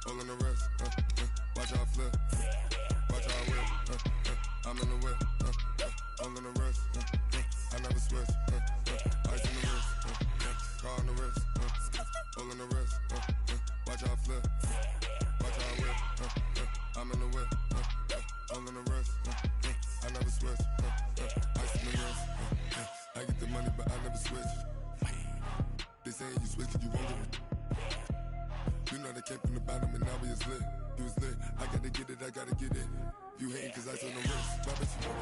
All in the wrist, watch how I flip, watch how I whip, I'm in the whip, all in the wrist, I never switch, ice in the wrist, car on the wrist, all in the wrist, watch how I flip, watch how I whip, I'm in the whip, all in the wrist, I never switch, ice in the wrist, I get the money but I never switch. They saying you switch and you won't get it. You know they came from the bottom and now we is lit. You was lit, I gotta get it, I gotta get it. You hating cause I on the wrist, my bitch you know.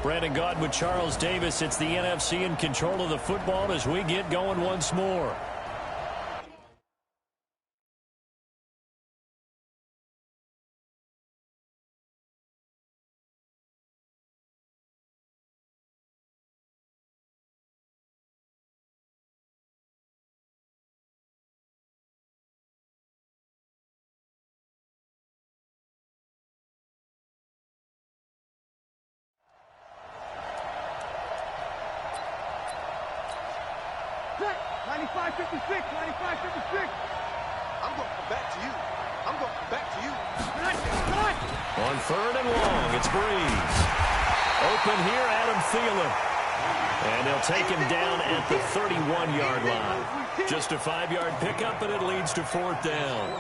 Brandon Gaudin with Charles Davis. It's the NFC in control of the football as we get going once more. Set. 95-56. 95-56. I'm going to come back to you. I'm going to come back to you. On third and long, it's Breeze. Open here, Adam Thielen. And they'll take him down at the 31-yard line. Just a 5-yard pickup, and it leads to fourth down.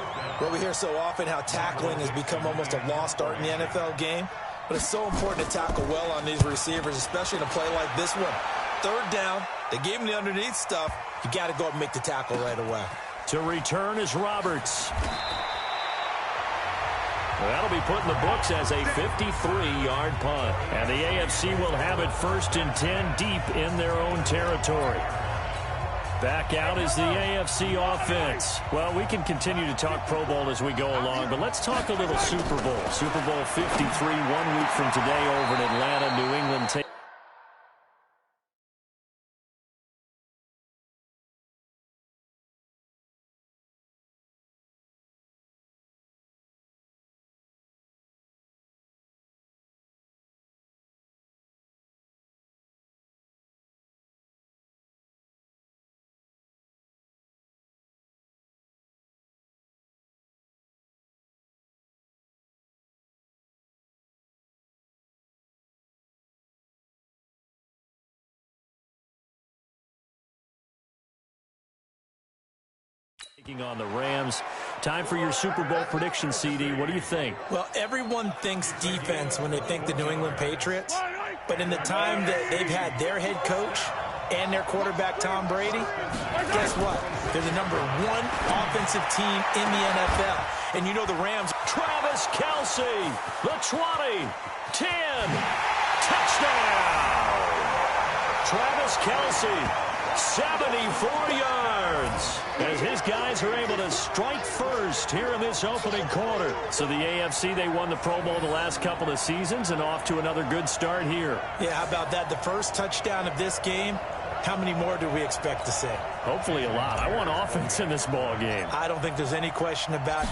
Well, we hear so often how tackling has become almost a lost art in the NFL game. But it's so important to tackle well on these receivers, especially in a play like this one. Third down, they gave him the underneath stuff. You got to go up and make the tackle right away. To return is Roberts. That'll be put in the books as a 53-yard punt. And the AFC will have it 1st and 10 deep in their own territory. Back out is the AFC offense. Well, we can continue to talk Pro Bowl as we go along, but let's talk a little Super Bowl. Super Bowl 53, 1 week from today over in Atlanta, New England. Taking on the Rams. Time for your Super Bowl prediction, CD. What do you think? Well, everyone thinks defense when they think the New England Patriots. But in the time that they've had their head coach and their quarterback, Tom Brady, guess what? They're the #1 offensive team in the NFL. And you know the Rams. Travis Kelce, the 20, 10, touchdown! Travis Kelce, 74 yards. As his guys are able to strike first here in this opening quarter. So the AFC, they won the Pro Bowl the last couple of seasons and off to another good start here. Yeah, how about that? The first touchdown of this game. How many more do we expect to see? Hopefully a lot. I want offense in this ball game. I don't think there's any question about it.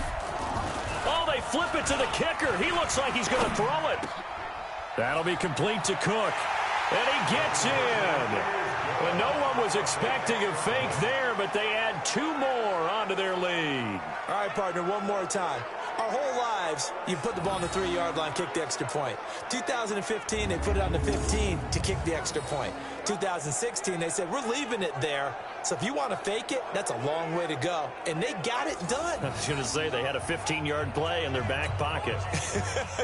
Oh, they flip it to the kicker. He looks like he's going to throw it. That'll be complete to Cook. And he gets in. Well, no one was expecting a fake there, but they add 2 more onto their lead. All right, partner, one more time. Our whole lives, you put the ball on the 3-yard line, kick the extra point. 2015, they put it on the 15 to kick the extra point. 2016, they said, we're leaving it there. So if you want to fake it, that's a long way to go. And they got it done. I was going to say, they had a 15-yard play in their back pocket.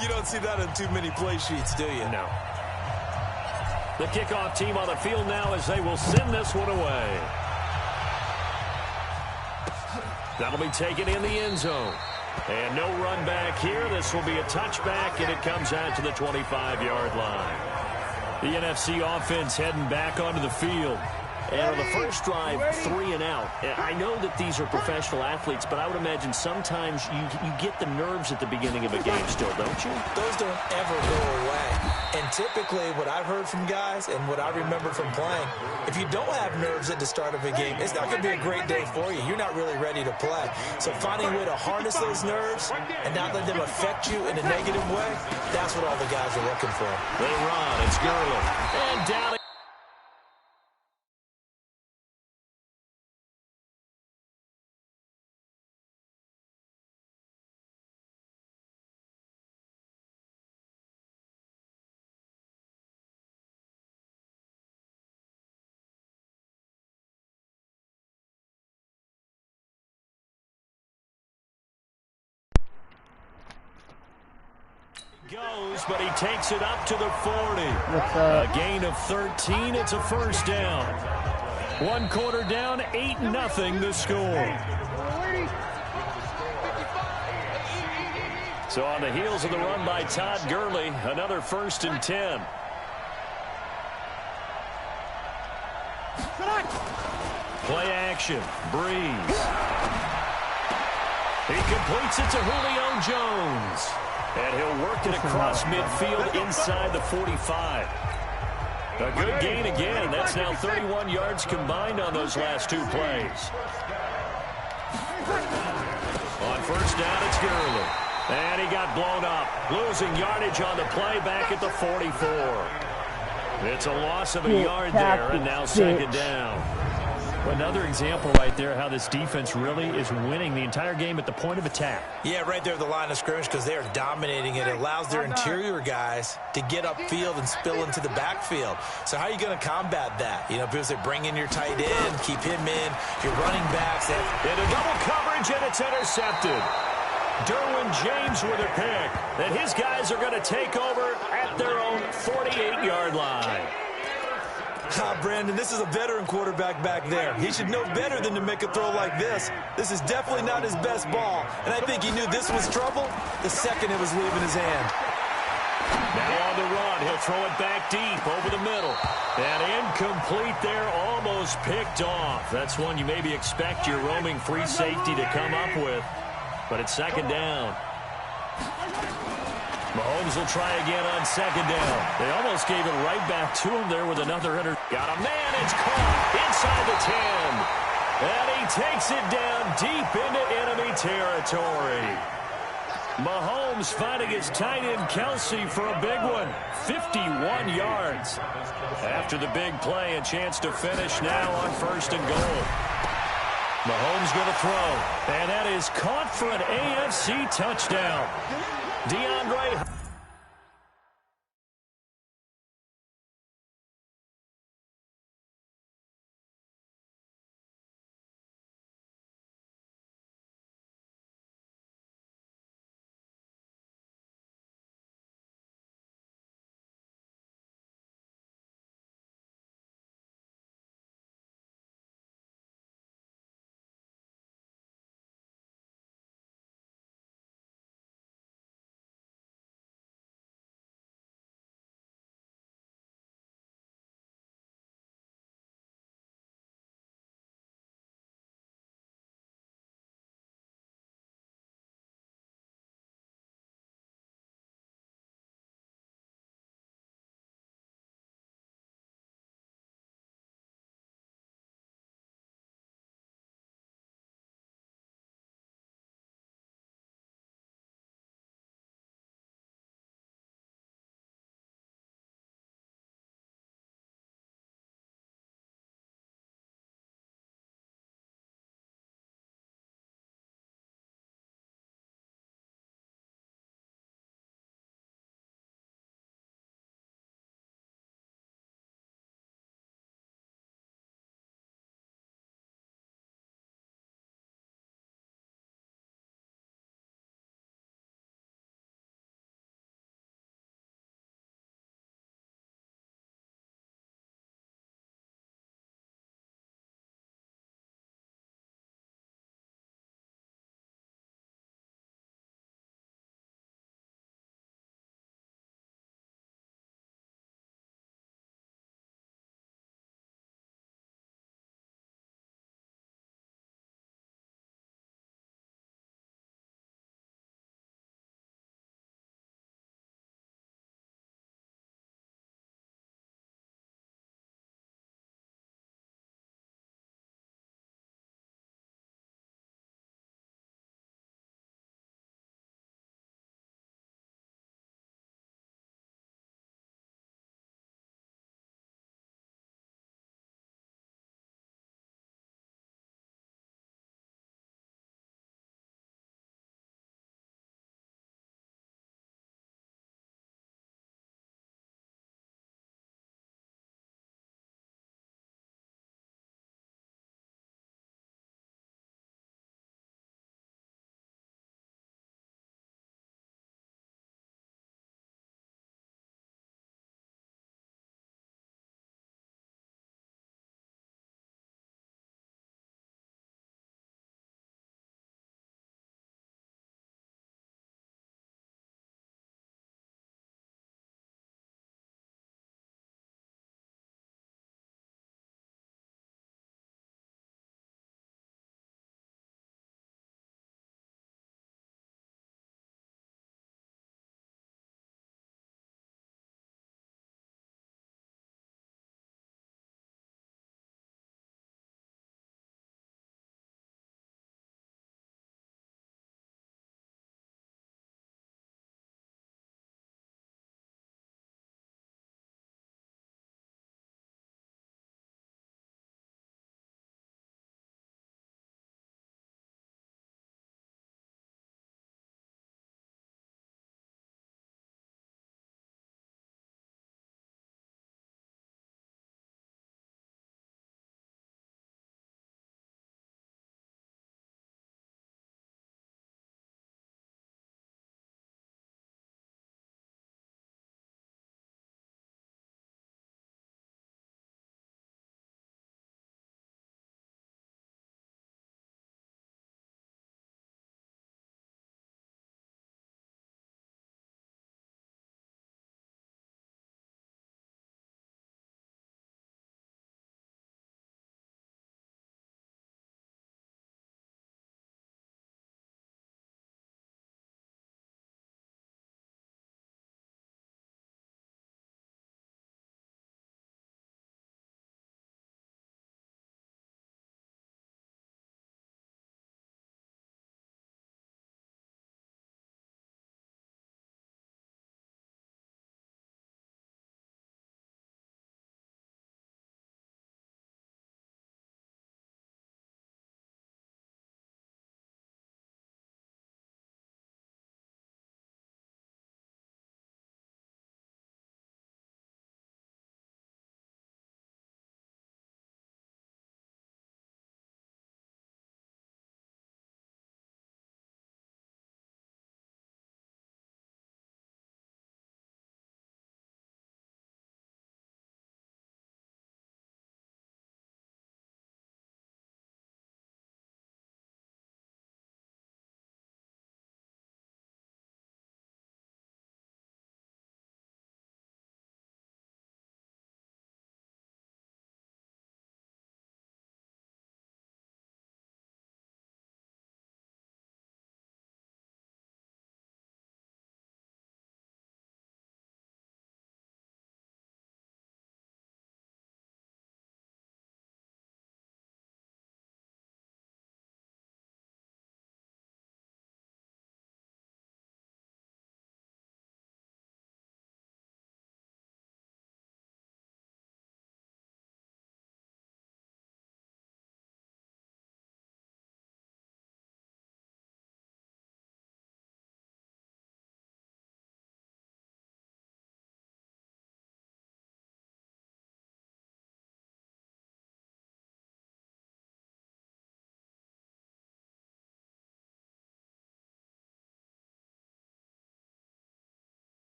You don't see that on too many play sheets, do you? No. The kickoff team on the field now as they will send this one away. That'll be taken in the end zone. And no run back here. This will be a touchback, and it comes out to the 25-yard line. The NFC offense heading back onto the field. And on the first drive, 3 and out. I know that these are professional athletes, but I would imagine sometimes you get the nerves at the beginning of a game still, don't you? Those don't ever go away. And typically what I've heard from guys and what I remember from playing, if you don't have nerves at the start of a game, it's not going to be a great day for you. You're not really ready to play. So finding a way to harness those nerves and not let them affect you in a negative way, that's what all the guys are looking for. They run. It's Gurley. And down goes, but he takes it up to the 40. A gain of 13. It's a first down. One quarter down, 8-0 the score. So on the heels of the run by Todd Gurley, another 1st and 10. Play action. Breeze. He completes it to Julio Jones. And he'll work it across midfield inside the 45. A good gain again. That's now 31 yards combined on those last 2 plays. On first down, it's Gurley. And he got blown up. Losing yardage on the play back at the 44. It's a loss of a yard there, and now 2nd down. Another example right there how this defense really is winning the entire game at the point of attack. Yeah, right there at the line of scrimmage because they are dominating it. It allows their interior guys to get upfield and spill into the backfield. So how are you going to combat that? You know, people say bring in your tight end, keep him in, your running backs. Into double coverage, and it's intercepted. Derwin James with a pick. And his guys are going to take over at their own 48-yard line. Brandon, this is a veteran quarterback back there. He should know better than to make a throw like this. This is definitely not his best ball. And I think he knew this was trouble the second it was leaving his hand. Now on the run, he'll throw it back deep over the middle. And incomplete there, almost picked off. That's one you maybe expect your roaming free safety to come up with. But it's 2nd down. Mahomes will try again on 2nd down. They almost gave it right back to him there with another Got a man, it's caught inside the 10. And he takes it down deep into enemy territory. Mahomes finding his tight end Kelsey for a big one. 51 yards. After the big play, a chance to finish now on 1st and goal. Mahomes going to throw. And that is caught for an AFC touchdown. DeAndre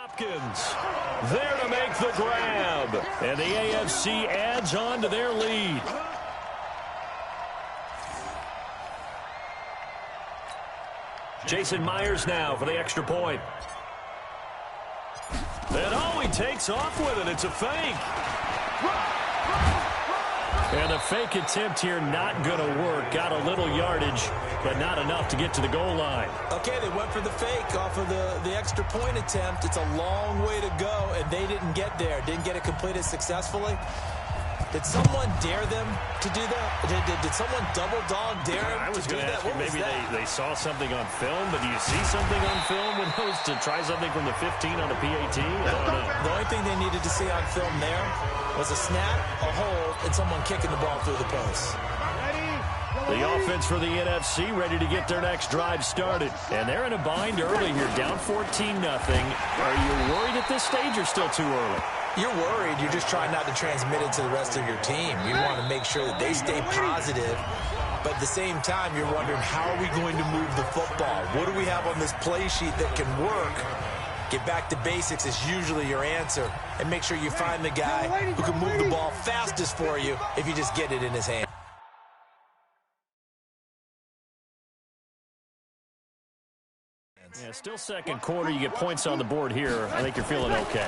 Hopkins there to make the grab. And the AFC adds on to their lead. Jason Myers now for the extra point. And he takes off with it. It's a fake. And the fake attempt here not going to work. Got a little yardage, but not enough to get to the goal line. Okay, they went for the fake off of the extra point attempt. It's a long way to go, and they didn't get there. Didn't get it completed successfully. Did someone dare them to do that? Did someone double dog dare them I was to do going to that? ask you, maybe they saw something on film, but do you see something on film when those to try something from the 15 on the PAT? I don't know. The only thing they needed to see on film there was a snap, a hold, and someone kicking the ball through the post. The offense for the NFC ready to get their next drive started. And they're in a bind early here, down 14-0. Are you worried at this stage or still too early? You're worried. You're just trying not to transmit it to the rest of your team. You want to make sure that they stay positive. But at the same time, you're wondering, how are we going to move the football? What do we have on this play sheet that can work? Get back to basics is usually your answer. And make sure you find the guy who can move the ball fastest for you if you just get it in his hand. Yeah, still second quarter. You get points on the board here. I think you're feeling okay.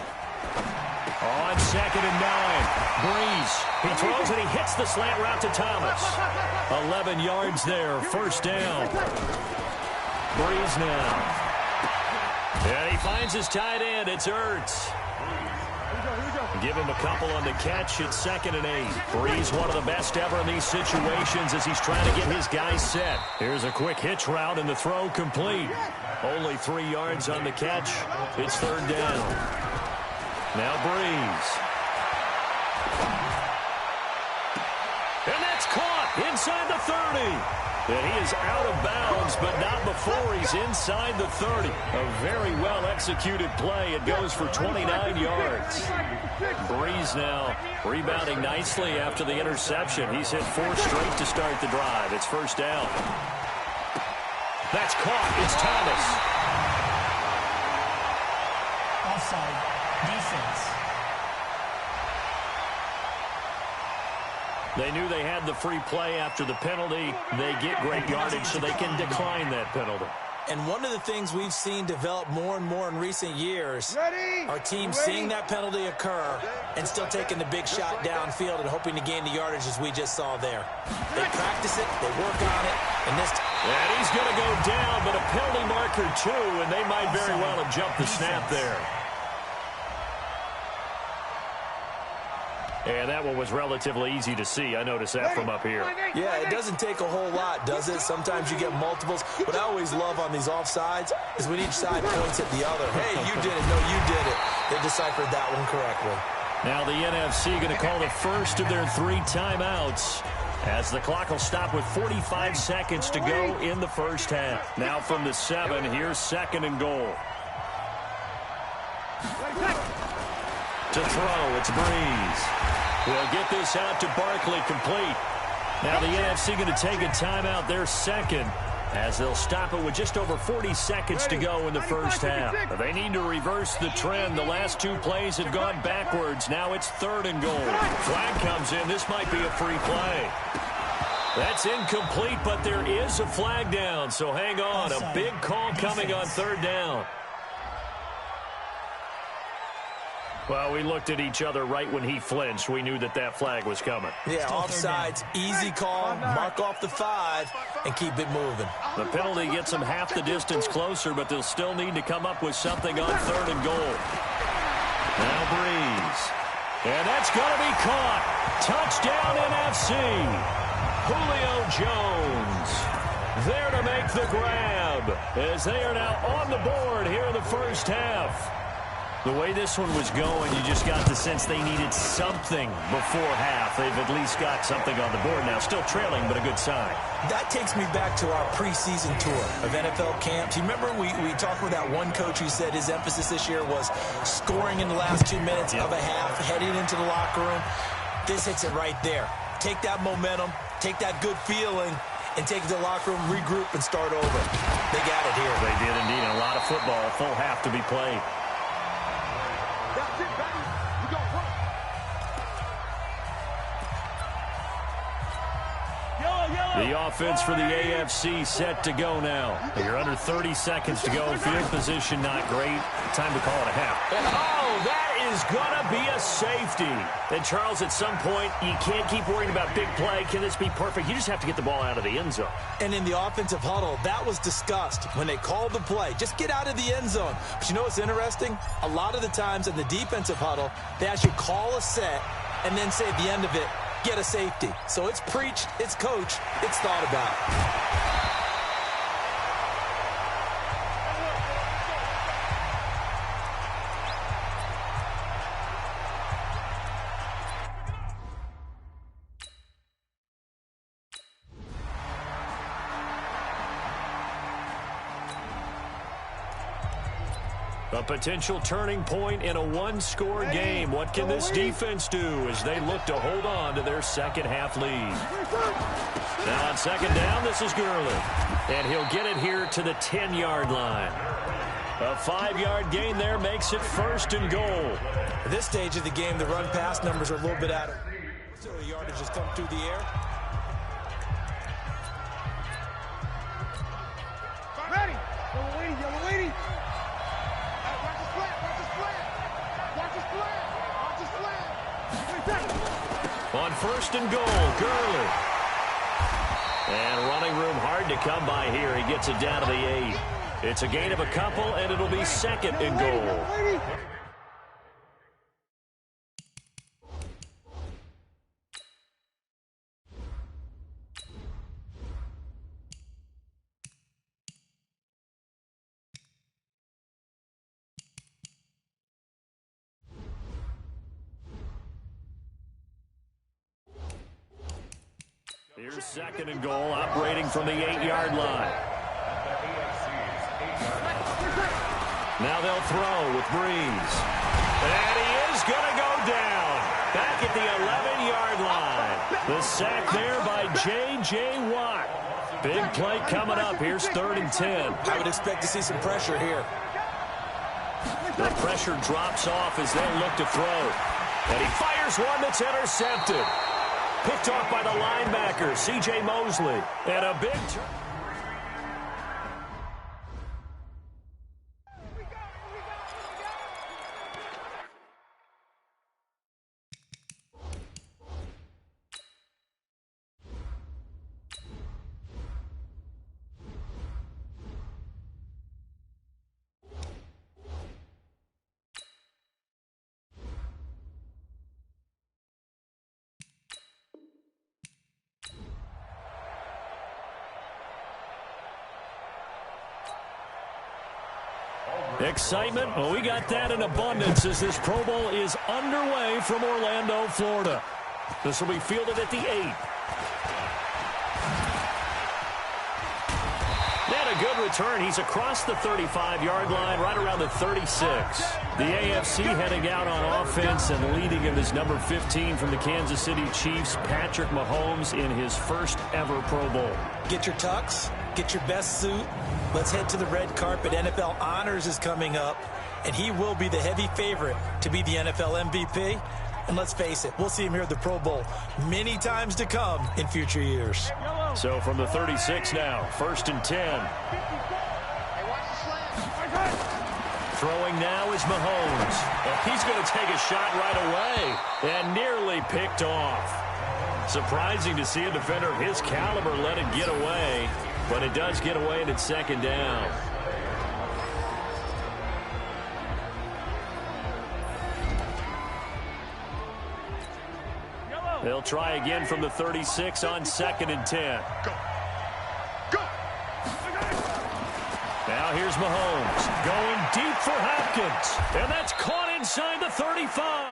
On 2nd and 9, Breeze. He throws and he hits the slant route to Thomas. 11 yards there, first down. Breeze now. And he finds his tight end. It's Ertz. Give him a couple on the catch. It's 2nd and 8. Breeze, one of the best ever in these situations as he's trying to get his guys set. Here's a quick hitch route and the throw complete. Only 3 yards on the catch. It's 3rd down. Now Breeze. And that's caught inside the 30. And he is out of bounds, but not before he's inside the 30. A very well-executed play. It goes for 29 yards. Breeze now rebounding nicely after the interception. He's hit 4 straight to start the drive. It's first down. That's caught. It's Thomas. Offside. Defense. They knew they had the free play after the penalty. They get great yardage, so they can decline that penalty. And one of the things we've seen develop more and more in recent years are teams seeing that penalty occur and still taking the big shot downfield and hoping to gain the yardage as we just saw there. They practice it, they work on it, and and he's going to go down, but a penalty marker too, and they might very well have jumped the snap there. And that one was relatively easy to see. I noticed that from up here. Yeah, it doesn't take a whole lot, does it? Sometimes you get multiples. What I always love on these offsides is when each side points at the other. Hey, you did it. No, you did it. They deciphered that one correctly. Now the NFC going to call the first of their 3 timeouts as the clock will stop with 45 seconds to go in the first half. Now from the 7, here's 2nd and goal. To throw, it's Breeze. We'll get this out to Barkley complete. Now the NFC going to take a timeout, their 2nd, as they'll stop it with just over 40 seconds to go in the first half. They need to reverse the trend. The last 2 plays have gone backwards. Now it's 3rd and goal. Flag comes in. This might be a free play. That's incomplete, but there is a flag down, so hang on. A big call coming on 3rd down. Well, we looked at each other right when he flinched. We knew that that flag was coming. Yeah, offsides, easy call, mark off the 5, and keep it moving. The penalty gets them half the distance closer, but they'll still need to come up with something on 3rd and goal. Now Breeze. And that's going to be caught. Touchdown NFC. Julio Jones there to make the grab as they are now on the board here in the first half. The way this one was going, you just got the sense they needed something before half. They've at least got something on the board now. Still trailing, but a good sign. That takes me back to our preseason tour of NFL camps. You remember we talked with that one coach who said his emphasis this year was scoring in the last 2 minutes of a half, heading into the locker room. This hits it right there. Take that momentum, take that good feeling, and take it to the locker room, regroup, and start over. They got it here. They did indeed. A lot of football, a full half to be played. That's it, baby. We gonna run. The offense for the AFC set to go now. You're under 30 seconds to go. Field position not great. Time to call it a half. Oh, that is going to be a safety. And, Charles, at some point, you can't keep worrying about big play. Can this be perfect? You just have to get the ball out of the end zone. And in the offensive huddle, that was discussed when they called the play. Just get out of the end zone. But you know what's interesting? A lot of the times in the defensive huddle, they actually call a set and then say at the end of it, get a safety. So it's preached, it's coached, it's thought about. A potential turning point in a one-score game. What can this defense do as they look to hold on to their second-half lead? Now on second down, this is Gurley. And he'll get it here to the 10-yard line. A 5-yard gain there makes it first and goal. At this stage of the game, the run-pass numbers are a little bit out of... So the yardage has come through the air. Ready. Yellow lady. On first and goal, Gurley. And running room hard to come by here. He gets it down to the 8. It's a gain of a couple, and it'll be second and goal. Here's second and goal, operating from the 8-yard line. Now they'll throw with Breeze. And he is going to go down. Back at the 11-yard line. The sack there by J.J. Watt. Big play coming up. Here's 3rd and 10. I would expect to see some pressure here. The pressure drops off as they look to throw. And he fires one that's intercepted. Picked off by the linebacker, C.J. Mosley. And a big turn. Excitement, well, we got that in abundance as this Pro Bowl is underway from Orlando, Florida. This will be fielded at the 8. And a good return. He's across the 35-yard line, right around the 36. The AFC heading out on offense, and leading him is number 15 from the Kansas City Chiefs, Patrick Mahomes, in his first ever Pro Bowl. Get your tux, get your best suit. Let's head to the red carpet. NFL Honors is coming up, and he will be the heavy favorite to be the NFL MVP. And let's face it, we'll see him here at the Pro Bowl many times to come in future years. So from the 36 now, 1st and 10. Throwing now is Mahomes. And he's going to take a shot right away and nearly picked off. Surprising to see a defender of his caliber let it get away, but it does get away and it's second down. They'll try again from the 36 on 2nd and 10. Go. Go. Now here's Mahomes going deep for Hopkins. And that's caught inside the 35.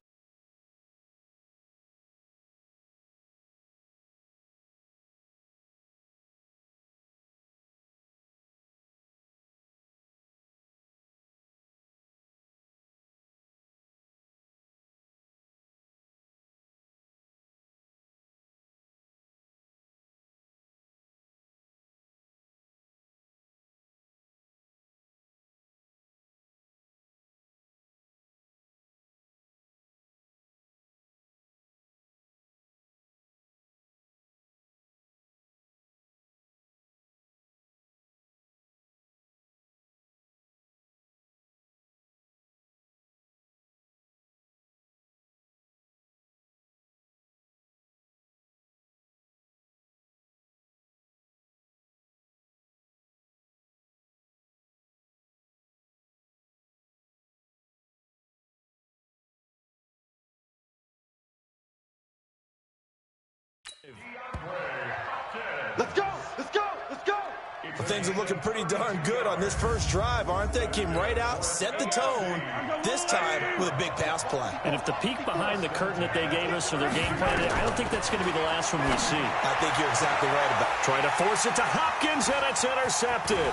Let's go! Let's go! Let's go! Well, things are looking pretty darn good on this first drive, aren't they? Came right out, set the tone, this time with a big pass play. And if the peek behind the curtain that they gave us for their game plan, I don't think that's going to be the last one we see. I think you're exactly right about it. Trying to force it to Hopkins, and it's intercepted.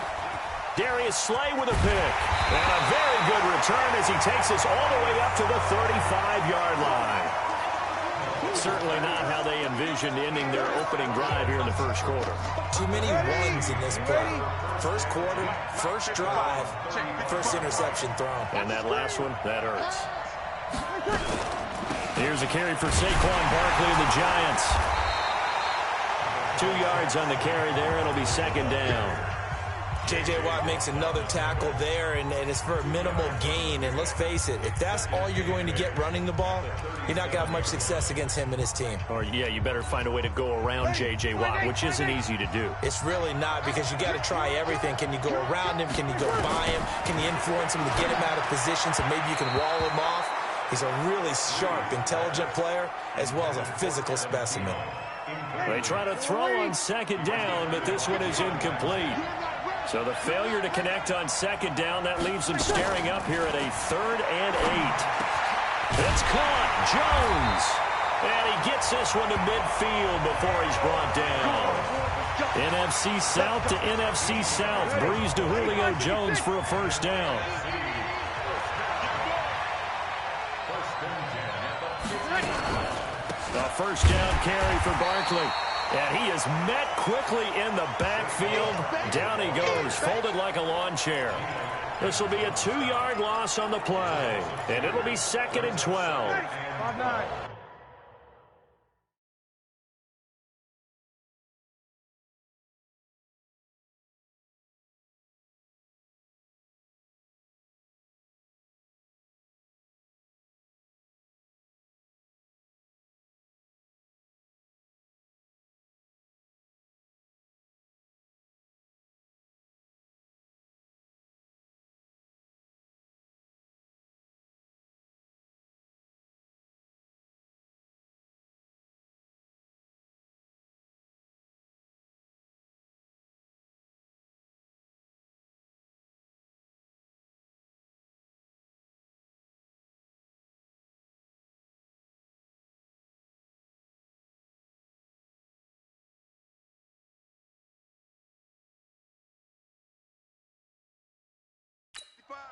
Darius Slay with a pick. And a very good return as he takes us all the way up to the 35-yard line. Certainly not how they envisioned ending their opening drive here in the first quarter. Too many ones in this play. First quarter, first drive, first interception thrown. And that last one, that hurts. Here's a carry for Saquon Barkley and the Giants. 2 yards on the carry there. It'll be second down. J.J. Watt makes another tackle there, and it's for a minimal gain. And let's face it, if that's all you're going to get running the ball, you're not going to have much success against him and his team. Or, yeah, you better find a way to go around J.J. Watt, which isn't easy to do. It's really not, because you got to try everything. Can you go around him? Can you go by him? Can you influence him to get him out of position so maybe you can wall him off? He's a really sharp, intelligent player, as well as a physical specimen. They try to throw on second down, but this one is incomplete. So the failure to connect on second down, that leaves them staring up here at a 3rd and 8. It's caught. Jones. And he gets this one to midfield before he's brought down. NFC South to NFC South. Breeze to Julio Jones for a first down. The first down carry for Barkley. And he is met quickly in the backfield. Down he goes, folded like a lawn chair. This will be a 2-yard loss on the play. And it'll be 2nd and 12.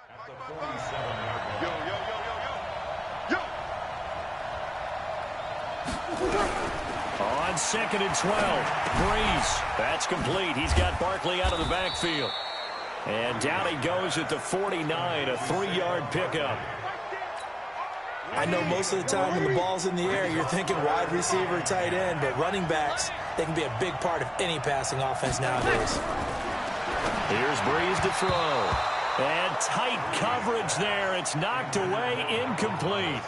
At the 47-yard line. Yo. On 2nd and 12, Breeze. That's complete. He's got Barkley out of the backfield. And down he goes at the 49, a 3-yard pickup. I know most of the time when the ball's in the air, you're thinking wide receiver, tight end, but running backs, they can be a big part of any passing offense nowadays. Here's Breeze to throw. And tight coverage there. It's knocked away, incomplete.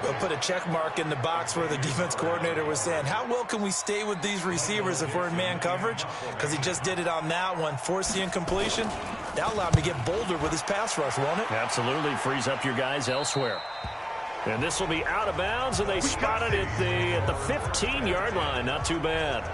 We'll put a check mark in the box where the defense coordinator was saying, how well can we stay with these receivers if we're in man coverage? Because he just did it on that one, forced the incompletion. That allowed him to get bolder with his pass rush, won't it? Absolutely, frees up your guys elsewhere. And this will be out of bounds, and they spot it at the 15-yard line. Not too bad.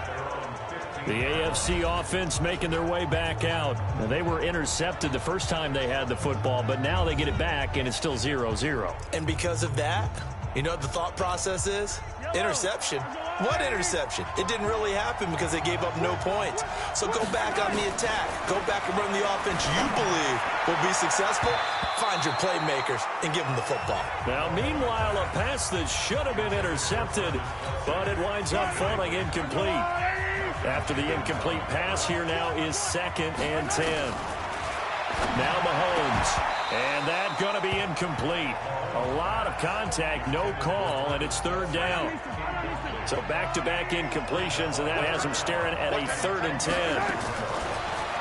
The AFC offense making their way back out. Now, they were intercepted the first time they had the football, but now they get it back, and it's still 0-0. And because of that, you know what the thought process is? Interception. What interception? It didn't really happen because they gave up no points. So go back on the attack. Go back and run the offense you believe will be successful. Find your playmakers and give them the football. Now, meanwhile, a pass that should have been intercepted, but it winds up falling incomplete. After the incomplete pass, here now is 2nd and 10. Now Mahomes. And that's going to be incomplete. A lot of contact, no call, and it's 3rd down. So back-to-back incompletions, and that has him staring at a 3rd and 10.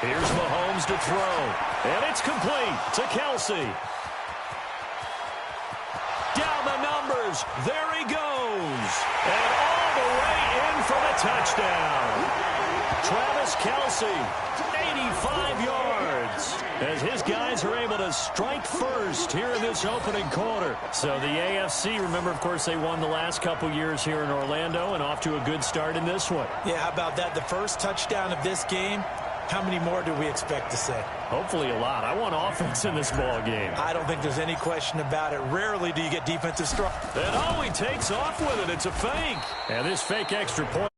Here's Mahomes to throw. And it's complete to Kelsey. Down the numbers. There he goes. And all the way in for the touchdown. Travis Kelsey 95 yards as his guys are able to strike first here in this opening quarter. So the AFC, remember, of course, they won the last couple years here in Orlando and off to a good start in this one. Yeah, how about that? The first touchdown of this game, how many more do we expect to see? Hopefully a lot. I want offense in this ball game. I don't think there's any question about it. Rarely do you get defensive strong. And he takes off with it. It's a fake. And this fake extra point.